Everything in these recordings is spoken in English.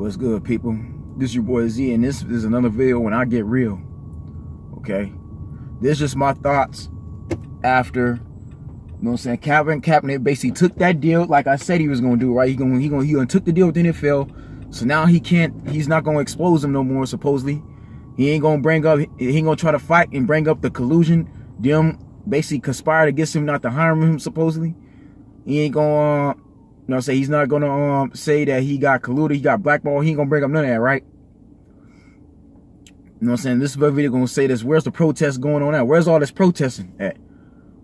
What's good, people? This is your boy Z, and this is another video when I get real. Okay, this is just my thoughts after, you know what I'm saying, Kaepernick basically took that deal like I said he was gonna do, right? He gonna took the deal with the NFL, so now he's not gonna expose them no more. Supposedly, he ain't gonna try to fight and bring up the collusion. Them basically conspired against him not to hire him. Supposedly, he ain't gonna. You know what I'm saying? He's not gonna say that he got colluded, he got blackballed. He ain't gonna bring up none of that, right? You know what I'm saying? This video gonna say this. Where's the protest going on at? Where's all this protesting at?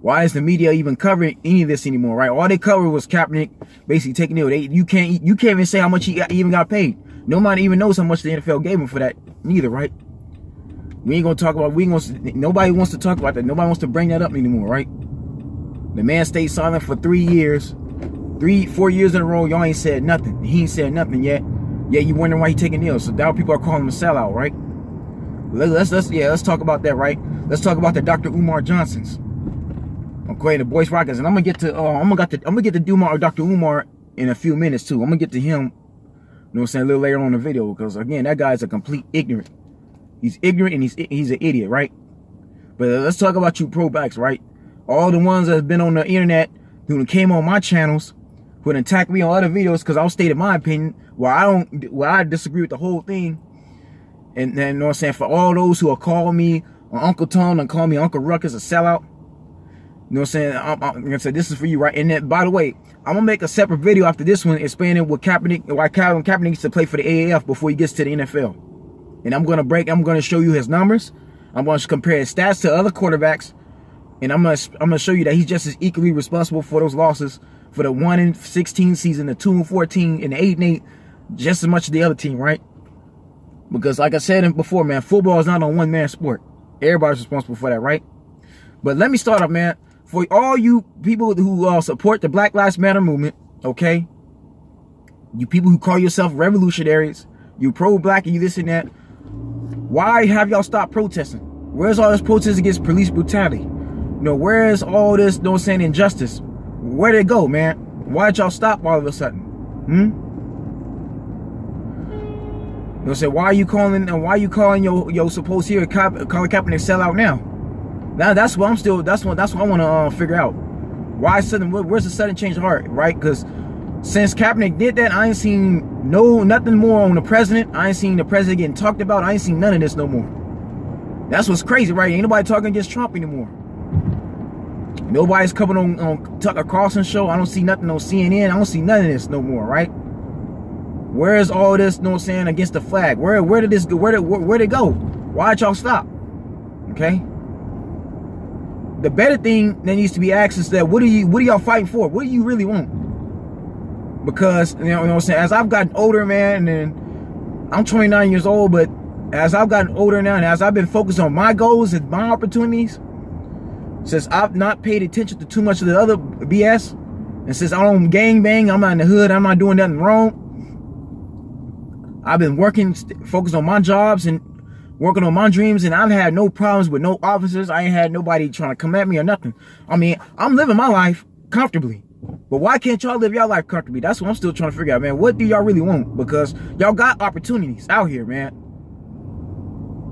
Why is the media even covering any of this anymore, right? All they covered was Kaepernick basically taking it. You can't even say how much he even got paid. Nobody even knows how much the NFL gave him for that neither, right? We ain't gonna talk about. Nobody wants to talk about that. Nobody wants to bring that up anymore, right? The man stayed silent for 3 years. 4 years in a row, y'all ain't said nothing. He ain't said nothing yet. Yeah, you wondering why he taking deals. So now people are calling him a sellout, right? Let's talk about that, right? Let's talk about the Dr. Umar Johnsons. Okay, the Boys Rockets, and I'm gonna get to Dr. Umar in a few minutes too. I'm gonna get to him, you know what I'm saying, a little later on in the video, because again, that guy's a complete ignorant. He's ignorant and he's an idiot, right? But let's talk about you pro backs, right? All the ones that have been on the internet who came on my channels, who attack me on other videos because I'll state my opinion where I disagree with the whole thing. And then, you know what I'm saying, for all those who are calling me Uncle Tom and call me Uncle Ruckus a sellout, you know what I'm saying, I'm gonna say this is for you, right? And then, by the way, I'm gonna make a separate video after this one explaining what why Kaepernick needs to play for the AAF before he gets to the NFL. And I'm gonna show you his numbers. I'm gonna compare his stats to other quarterbacks, and I'm gonna show you that he's just as equally responsible for those losses, for the 1-16 season, the 2-14, and the 8-8, just as much as the other team, right? Because like I said before, man, football is not a one-man sport. Everybody's responsible for that, right? But let me start off, man. For all you people who support the Black Lives Matter movement, okay? You people who call yourself revolutionaries, you pro-black and you this and that, why have y'all stopped protesting? Where's all this protest against police brutality? You know, where's all this, you know what I'm saying, injustice? Where'd it go, man? Why'd y'all stop all of a sudden? You know what I'm saying? Why are you calling your supposed hero Colin Kaepernick sellout now? Now that's what I want to figure out. Where's the sudden change of heart, right? Because since Kaepernick did that, I ain't seen nothing more on the president. I ain't seen the president getting talked about. I ain't seen none of this no more. That's what's crazy, right? Ain't nobody talking against Trump anymore. Nobody's coming on Tucker Carlson's show. I don't see nothing on CNN. I don't see none of this no more, right? Where's all this, you know what I'm saying, against the flag? Where did this go? Where'd it go? Why'd y'all stop? Okay? The better thing that needs to be asked is that what are y'all fighting for? What do you really want? Because, you know what I'm saying, as I've gotten older, man, and I'm 29 years old, but as I've gotten older now, and as I've been focused on my goals and my opportunities, since I've not paid attention to too much of the other BS, and since I don't gang bang, I'm not in the hood, I'm not doing nothing wrong, I've been focused on my jobs and working on my dreams, and I've had no problems with no officers. I ain't had nobody trying to come at me or nothing. I mean, I'm living my life comfortably. But why can't y'all live your life comfortably? That's what I'm still trying to figure out, man. What do y'all really want? Because y'all got opportunities out here, man.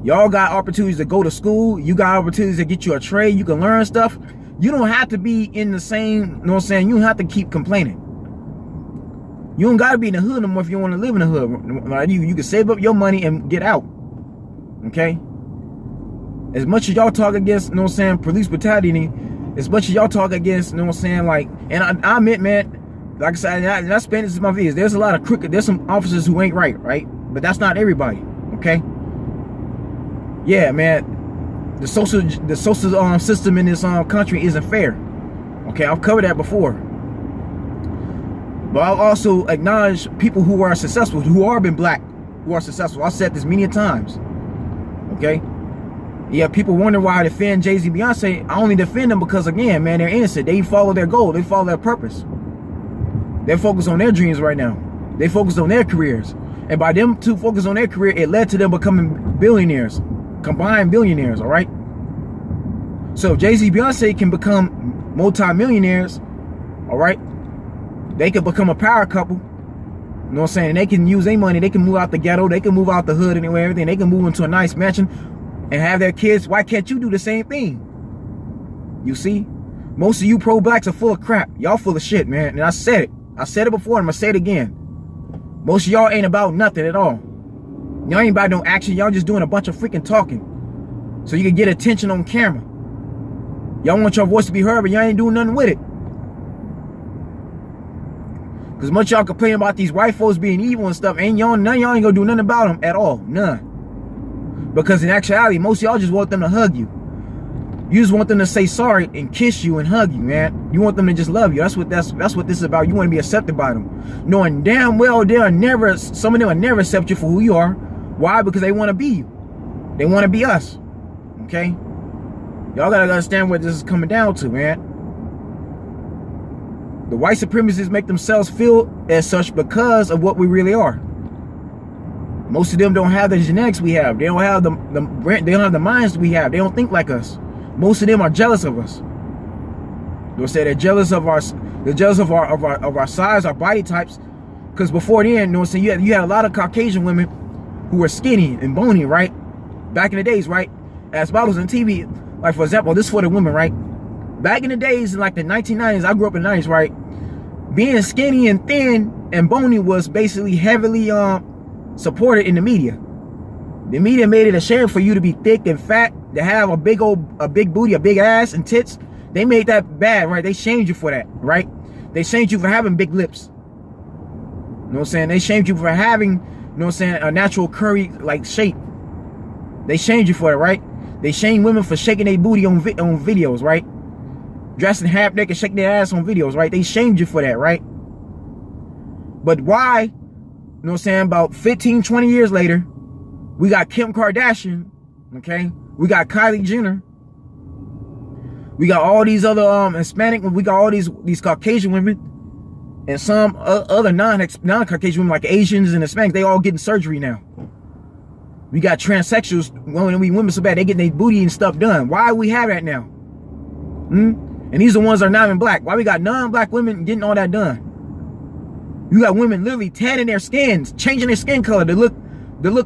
Y'all got opportunities to go to school. You got opportunities to get you a trade. You can learn stuff. You don't have to be in the same, you know what I'm saying? You don't have to keep complaining. You don't got to be in the hood no more if you want to live in the hood. You can save up your money and get out. Okay? As much as y'all talk against, you know what I'm saying, police brutality, as much as y'all talk against, you know what I'm saying, like, and I admit, man, like I said, and I spend this in my videos, there's a lot of crooked, there's some officers who ain't right? But that's not everybody, okay? Yeah, man, the social system in this country isn't fair. Okay, I've covered that before. But I'll also acknowledge people who are successful, who are been black, who are successful. I've said this many times. Okay? Yeah, people wonder why I defend Jay-Z, Beyonce. I only defend them because, again, man, they're innocent. They follow their goal. They follow their purpose. They're focused on their dreams right now. They focused on their careers. And by them two focus on their career, it led to them becoming billionaires. Combined billionaires, all right? So if Jay-Z, Beyonce can become multi-millionaires, all right? They could become a power couple. You know what I'm saying? And they can use their money. They can move out the ghetto. They can move out the hood anywhere, everything. They can move into a nice mansion and have their kids. Why can't you do the same thing? You see? Most of you pro-blacks are full of crap. Y'all full of shit, man. And I said it. I said it before, and I'm going to say it again. Most of y'all ain't about nothing at all. Y'all ain't about no action. Y'all just doing a bunch of freaking talking so you can get attention on camera. Y'all want your voice to be heard, but y'all ain't doing nothing with it. Because much y'all complain about these white folks being evil and stuff, none of y'all ain't gonna do nothing about them at all. None. Because in actuality, most of y'all just want them to hug you. You just want them to say sorry and kiss you and hug you, man. You want them to just love you. That's what this is about. You want to be accepted by them, knowing damn well some of them will never accept you for who you are. Why? Because they want to be you. They want to be us. Okay? Y'all gotta understand what this is coming down to, man. The white supremacists make themselves feel as such because of what we really are. Most of them don't have the genetics we have. They don't have they don't have the minds we have. They don't think like us. Most of them are jealous of us. They'll say they're jealous of our size, our body types. Because before then, you know what I'm saying, you had a lot of Caucasian women who were skinny and bony, right? Back in the days, right? As models on TV, like for example, this is for the women, right? Back in the days, in like the 1990s, I grew up in the 90s, right? Being skinny and thin and bony was basically heavily supported in the media. The media made it a shame for you to be thick and fat, to have a big booty, a big ass and tits. They made that bad, right? They shamed you for that, right? They shamed you for having big lips. You know what I'm saying? They shamed you for having, you know what I'm saying, a natural curry like shape. They shamed you for it, right? They shame women for shaking their booty on videos, right? Dressing half naked, shaking their ass on videos, right? They shamed you for that, right? But why, you know what I'm saying, about 15, 20 years later, we got Kim Kardashian, okay? We got Kylie Jenner. We got all these other Hispanic, we got all these Caucasian women and some other non-Caucasian women like Asians and Hispanics. They all getting surgery now. We got transsexuals, women so bad, they getting their booty and stuff done. Why we have that now? And these are the ones that are not even black. Why we got non-black women getting all that done? You got women literally tanning their skins, changing their skin color to look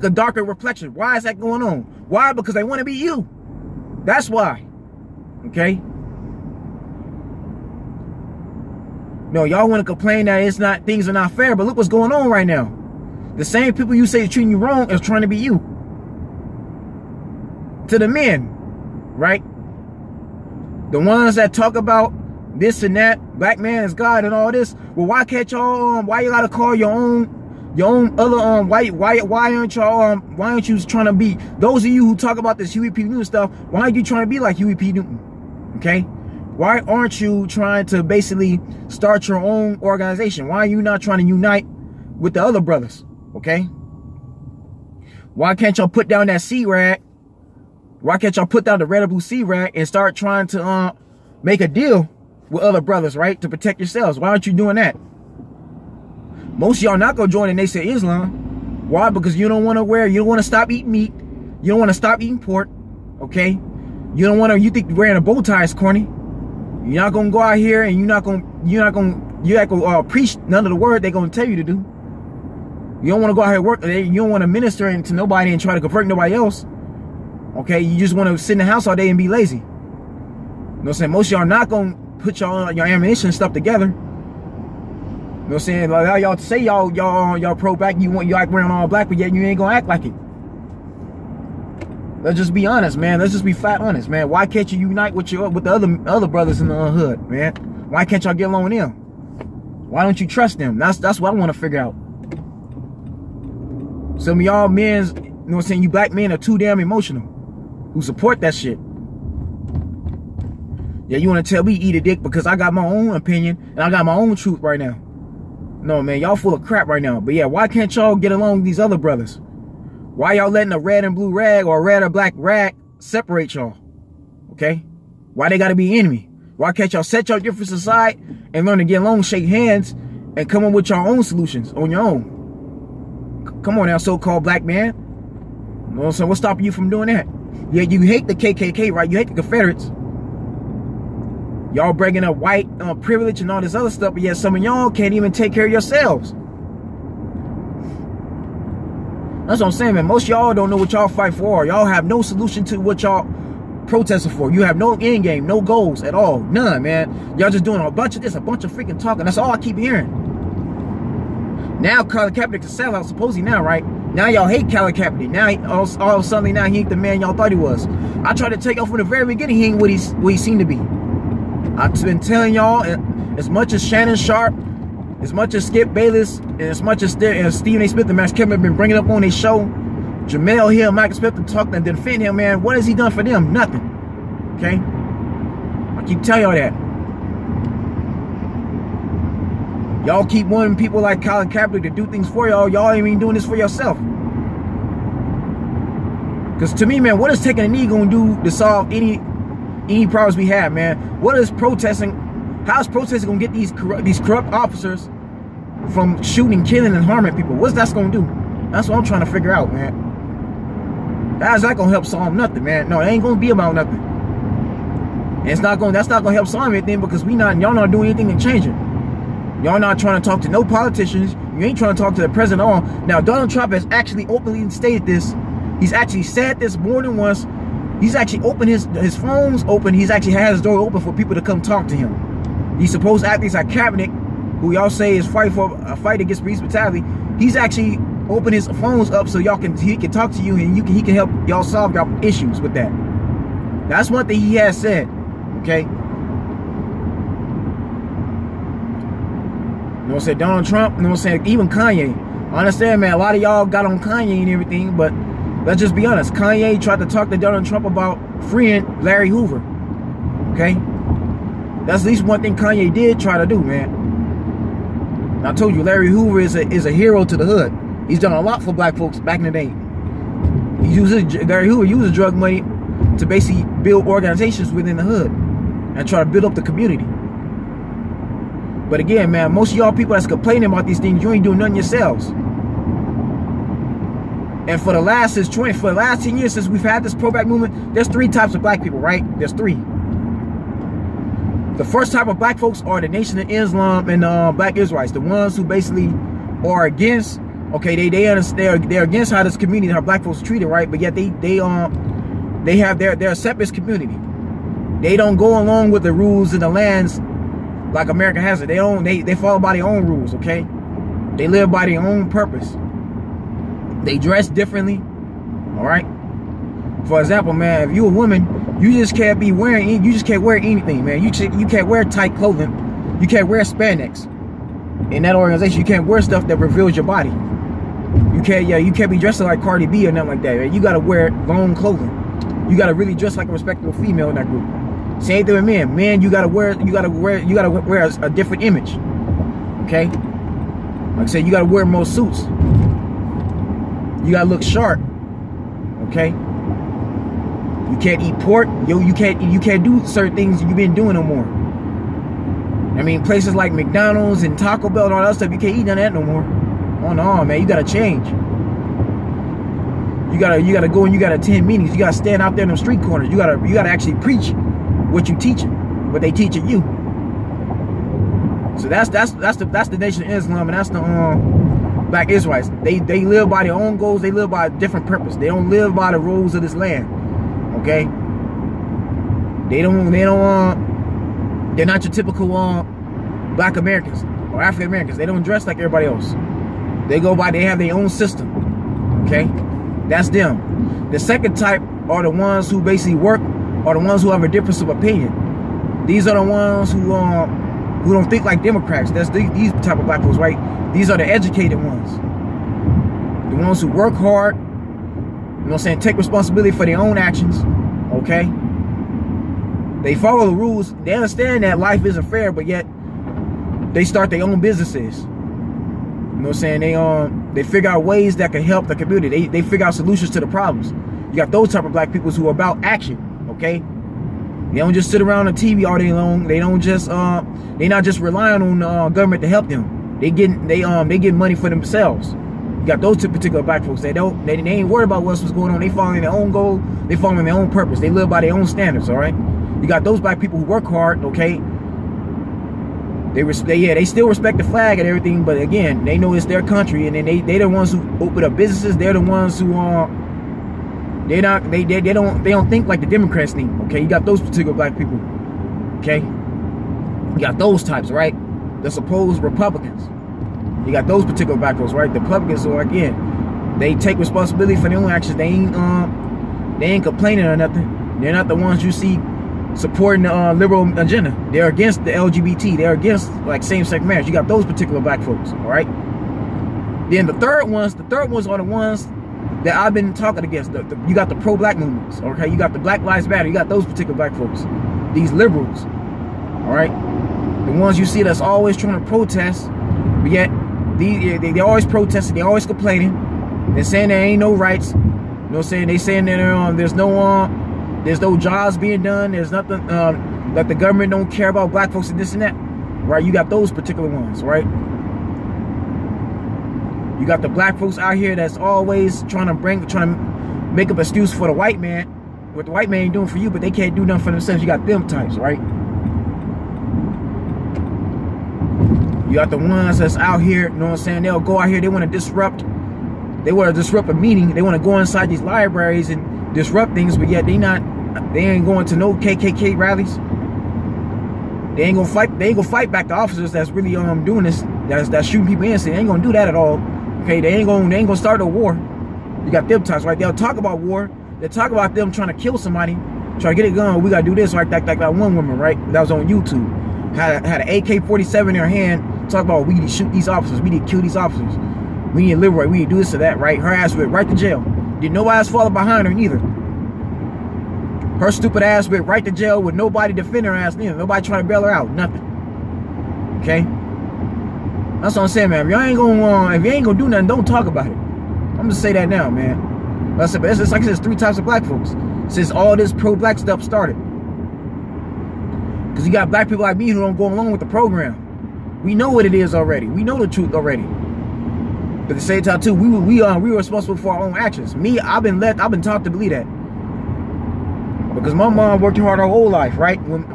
a darker reflection. Why is that going on? Why? Because they want to be you. That's why. Okay? No, y'all want to complain that things are not fair, but look what's going on right now. The same people you say are treating you wrong is trying to be you. To the men, right? The ones that talk about this and that, black man is God and all this. Well, why can't y'all, why you gotta call your own other, why aren't you trying to be, those of you who talk about this Huey P. Newton stuff, why aren't you trying to be like Huey P. Newton? Okay? Why aren't you trying to basically start your own organization? Why are you not trying to unite with the other brothers? Okay? Why can't y'all put down that C-rag? Why can't y'all put down the red or blue C-rag and start trying to make a deal with other brothers, right? To protect yourselves. Why aren't you doing that? Most of y'all not gonna join the Nation of Islam. Why? Because you don't want to stop eating meat. You don't want to stop eating pork. Okay? You think wearing a bow tie is corny. You're not gonna go out here and you're not gonna preach none of the word they're gonna tell you to do. You don't want to go out here and work. You don't want to minister to nobody and try to convert nobody else. Okay? You just want to sit in the house all day and be lazy. You know what I'm saying? Most of y'all not gonna put your ammunition and stuff together. You know what I'm saying? Like y'all say y'all pro-black, you like wearing all black, but yet you ain't gonna act like it. Let's just be honest, man. Let's just be flat honest, man. Why can't you unite with the other brothers in the hood, man? Why can't y'all get along with them? Why don't you trust them? That's what I want to figure out. Some of y'all men, you know what I'm saying, you black men are too damn emotional who support that shit. Yeah, you want to tell me eat a dick because I got my own opinion and I got my own truth right now. No, man, y'all full of crap right now. But yeah, why can't y'all get along with these other brothers? Why y'all letting a red and blue rag or a red or black rag separate y'all? Okay? Why they gotta be enemy? Why can't y'all set your differences aside and learn to get along, shake hands, and come up with your own solutions on your own? Come on now, so-called black man. You know what I'm saying? What's stopping you from doing that? Yeah, you hate the KKK, right? You hate the Confederates. Y'all bringing up white privilege and all this other stuff, but yet some of y'all can't even take care of yourselves. That's what I'm saying, man. Most of y'all don't know what y'all fight for. Y'all have no solution to what y'all protesting for. You have no end game, no goals at all. None, man. Y'all just doing a bunch of this, a bunch of freaking talking. That's all I keep hearing. Now Colin Kaepernick's a sellout, supposedly now, right? Now y'all hate Colin Kaepernick. Now all of a sudden now he ain't the man y'all thought he was. I tried to take off from the very beginning. He ain't what he seemed to be. I've been telling y'all, as much as Shannon Sharp, as much as Skip Bayless, and as much as Stephen A. Smith and Max Kevin have been bringing up on their show, Jamel Hill, Michael Smith, to talk and defend him, man. What has he done for them? Nothing. Okay? I keep telling y'all that. Y'all keep wanting people like Colin Kaepernick to do things for y'all. Y'all ain't even doing this for yourself. Because to me, man, what is taking a knee going to do to solve any problems we have, man? What is protesting? How is protesting going to get these corrupt officers from shooting, killing, and harming people? What's that going to do? That's what I'm trying to figure out, man. How's that going to help solve nothing, man? No, it ain't going to be about nothing. And that's not going to help solve anything because y'all not doing anything to change it. Y'all not trying to talk to no politicians. You ain't trying to talk to the president at all. Now, Donald Trump has actually openly stated this. He's actually said this more than once. He's actually opened his phones open. He's actually had his door open for people to come talk to him. These supposed athletes like Kaepernick, who y'all say is fighting for a fight against police brutality, he's actually opened his phones up so he can talk to you and he can help y'all solve y'all issues with that. That's one thing he has said. Okay. You know what I'm saying? Donald Trump, you know what I'm saying? Even Kanye. I understand, man, a lot of y'all got on Kanye and everything, but let's just be honest. Kanye tried to talk to Donald Trump about freeing Larry Hoover. Okay? That's at least one thing Kanye did try to do, man. And I told you, Larry Hoover is a hero to the hood. He's done a lot for black folks back in the day. Larry Hoover uses drug money to basically build organizations within the hood and try to build up the community. But again, man, most of y'all people that's complaining about these things, you ain't doing nothing yourselves. And for the last 10 years since we've had this pro-black movement, there's 3 types of black people, right? There's 3. The first type of black folks are the Nation of Islam and black Israelites, the ones who basically are against. Okay, they're against how this community, how black folks are treated, right? But yet they have they're a separatist community. They don't go along with the rules and the lands like America has it. They follow by their own rules, okay? They live by their own purpose. They dress differently, all right? For example, man, if you're a woman, you just can't wear anything, man. You can't wear tight clothing. You can't wear spandex. In that organization, you can't wear stuff that reveals your body. You can't be dressing like Cardi B or nothing like that, man. You gotta wear long clothing. You gotta really dress like a respectable female in that group. Same thing with men. Men, you gotta wear a different image. Okay? Like I said, you gotta wear more suits. You gotta look sharp. Okay? You can't eat pork. You can't do certain things you've been doing no more. I mean, places like McDonald's and Taco Bell and all that stuff, you can't eat none of that no more. Oh no, man, you gotta change. You gotta go and you gotta attend meetings. You gotta stand out there in them street corners. You gotta actually preach what you teaching, what they teaching you. So that's the Nation of Islam, and that's the black Israelites. They live by their own goals. They live by a different purpose. They don't live by the rules of this land. Okay? They're not your typical black Americans or African Americans. They don't dress like everybody else. They have their own system. Okay? That's them. The second type are the ones who basically work, are the ones who have a difference of opinion. These are the ones who don't think like Democrats. That's these type of black folks, right? These are the educated ones. The ones who work hard, you know what I'm saying, take responsibility for their own actions, okay? They follow the rules. They understand that life isn't fair, but yet they start their own businesses. You know what I'm saying? They figure out ways that can help the community. They figure out solutions to the problems. You got those type of black people who are about action. Okay, they don't just sit around on TV all day long. They don't just they not just relying on government to help them. They get money for themselves. You got those two particular black folks. They ain't worried about what's going on. They following their own goal. They following their own purpose. They live by their own standards. All right. You got those black people who work hard. Okay. They still respect the flag and everything, but again, they know it's their country, and then they the ones who open up businesses. They're the ones who they don't think like the Democrats think. Okay, you got those particular black people. Okay, you got those types, right? The supposed Republicans. You got those particular black folks, right? The Republicans, so again, they take responsibility for their own actions. They ain't complaining or nothing. They're not the ones you see supporting the liberal agenda. They're against the LGBT. They're against like same-sex marriage. You got those particular black folks, all right? Then the third ones are the ones that I've been talking against. You got the pro-black movements, okay? You got the Black Lives Matter. You got those particular black folks, these liberals, all right? The ones you see that's always trying to protest, but yet they always protesting. They always complaining. They're saying there ain't no rights. You know what I'm saying? They saying that there's no jobs being done. There's nothing that the government don't care about black folks and this and that, right? You got those particular ones, right? You got the black folks out here that's always trying to make up an excuse for the white man, what the white man ain't doing for you, but they can't do nothing for themselves. You got them types, right? You got the ones that's out here, you know what I'm saying? They'll go out here, they want to disrupt. They want to disrupt a meeting. They want to go inside these libraries and disrupt things, but yet they ain't going to no KKK rallies. They ain't gonna fight back the officers that's really doing this, that's shooting people innocent. They ain't gonna do that at all. Okay, they ain't gonna start a war. You got them types, right? They'll talk about war. They'll talk about them trying to kill somebody, try to get a gun. We gotta do this, like that one woman, right? That was on YouTube. Had an AK-47 in her hand, talk about we need to shoot these officers, we need to kill these officers, we need to liberate, we need to do this or that, right? Her ass went right to jail. Did nobody else follow behind her neither. Her stupid ass went right to jail with nobody defending her ass neither. Nobody trying to bail her out, nothing. Okay? That's what I'm saying, man. If you ain't gonna do nothing, don't talk about it. I'm gonna say that now, man. Like I said, but it's like I said, it's 3 types of black folks since all this pro-black stuff started. Because you got black people like me who don't go along with the program. We know what it is already. We know the truth already. But at the same time too, we are responsible for our own actions. Me, I've been taught to believe that. Because my mom worked hard her whole life, right? When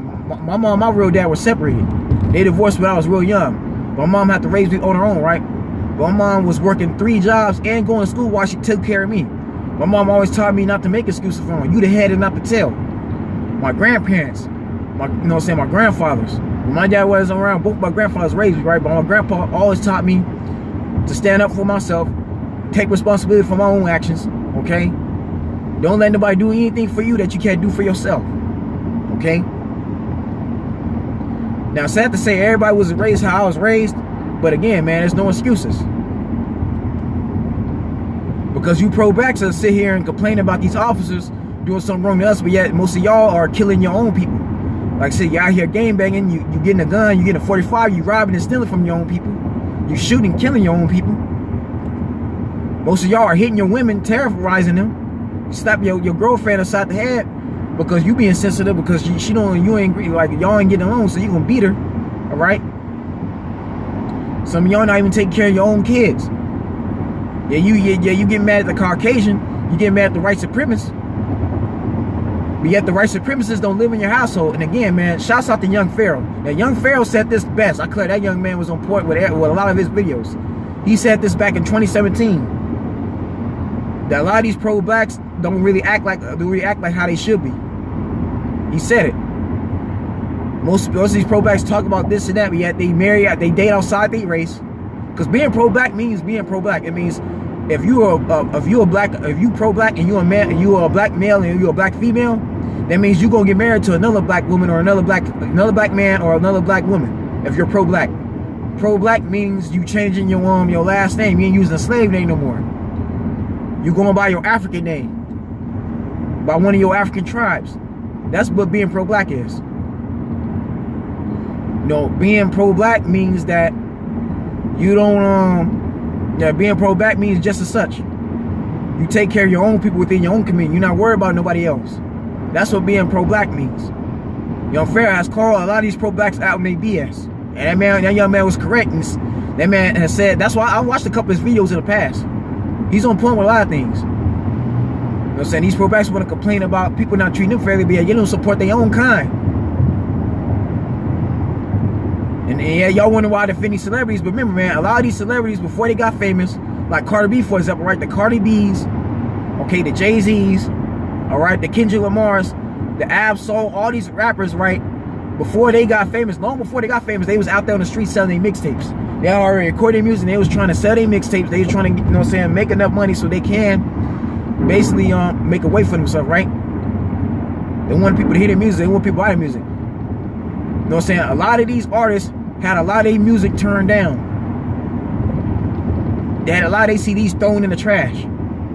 my mom, my real dad was separated. They divorced when I was real young. My mom had to raise me on her own, right? But my mom was working 3 jobs and going to school while she took care of me. My mom always taught me not to make excuses for her. You the head and not the tail. My grandparents, my grandfathers. When my dad wasn't around, both my grandfathers raised me, right? But my grandpa always taught me to stand up for myself, take responsibility for my own actions, okay? Don't let nobody do anything for you that you can't do for yourself, okay? Now, sad to say, everybody was raised how I was raised, but again, man, there's no excuses. Because you pro-blacks sit here and complain about these officers doing something wrong to us, but yet most of y'all are killing your own people. Like I said, you out here game banging, you getting a gun, you getting a 45, you robbing and stealing from your own people. You shooting, killing your own people. Most of y'all are hitting your women, terrorizing them. You slap your girlfriend aside the head because you being sensitive, because you ain't like y'all ain't getting along, so you gonna beat her, all right? Some of y'all not even taking care of your own kids. You get mad at the Caucasian, you get mad at the white supremacists, but yet the white supremacists don't live in your household. And again, man, shouts out to Young Pharaoh. Now, Young Pharaoh said this best. I clear that young man was on point with a lot of his videos. He said this back in 2017. That a lot of these pro-blacks don't really act like how they should be. He said it. Most of these pro-blacks talk about this and that, but yet they date outside their race. Because being pro-black means being pro-black. It means if you pro-black and you're a man, and you are a black male and you're a black female, that means you're gonna get married to another black woman or another black man or another black woman. If you're pro-black, pro-black means you changing your last name. You ain't using a slave name no more. You going by your African name, by one of your African tribes. That's what being pro-black is. No, being pro-black means that you don't being pro-black means just as such. You take care of your own people within your own community. You're not worried about nobody else. That's what being pro-black means. Young Pharaoh has called a lot of these pro-blacks out in their BS. And that young man was correct. And that man has said, that's why I watched a couple of his videos in the past. He's on point with a lot of things. You know what I'm saying? These pro-blacks want to complain about people not treating them fairly, but you don't support their own kind. And yeah, y'all wonder why I defend these celebrities, but remember, man, a lot of these celebrities, before they got famous, like Cardi B, for example, right? The Cardi B's, okay, the Jay-Z's, all right, the Kendrick Lamar's, the Ab-Soul, all these rappers, right? Before they got famous, long before they got famous, they was out there on the street selling their mixtapes. They already recorded music, they was trying to sell their mixtapes. They was trying to, you know what I'm saying, make enough money so they can basically make a way for themselves, right? They want people to hear their music, they want people to buy their music. You know what I'm saying? A lot of these artists had a lot of their music turned down. They had a lot of their CDs thrown in the trash.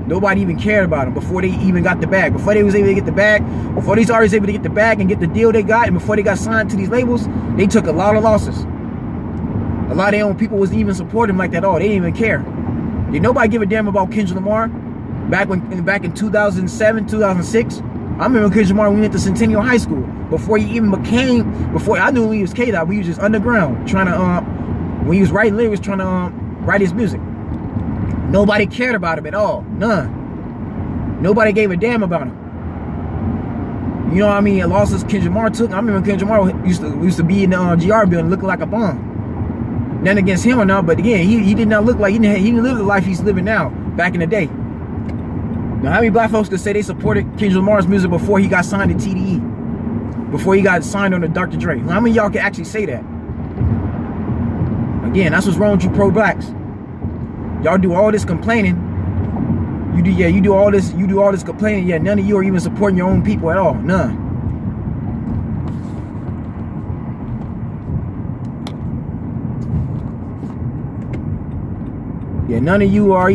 Nobody even cared about them before they even got the bag. Before they was able to get the bag, before these artists able to get the bag and get the deal they got, and before they got signed to these labels, they took a lot of losses. A lot of their own people wasn't even supporting them like that at all. They didn't even care. Did nobody give a damn about Kendrick Lamar? Back in 2007, 2006, I remember Kendrick Lamar when we went to Centennial High School. Before he even became, before I knew he was K-Dot, we was just underground trying to, when he was writing lyrics, trying to write his music. Nobody cared about him at all. None. Nobody gave a damn about him. You know what I mean? Losses Kendrick Lamar took. I remember Kendrick Lamar used to be in the GR building looking like a bum. Nothing against him or not, but again, he did not look like, he didn't live the life he's living now, back in the day. Now, how many black folks could say they supported Kendrick Lamar's music before he got signed to TDE? Before he got signed on to Dr. Dre? How many of y'all can actually say that? Again, that's what's wrong with you pro-blacks. Y'all do all this complaining. You do all this complaining, yet none of you are even supporting your own people at all. None. Yeah, none of y'all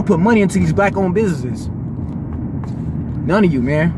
put money into these black owned businesses. None of you, man.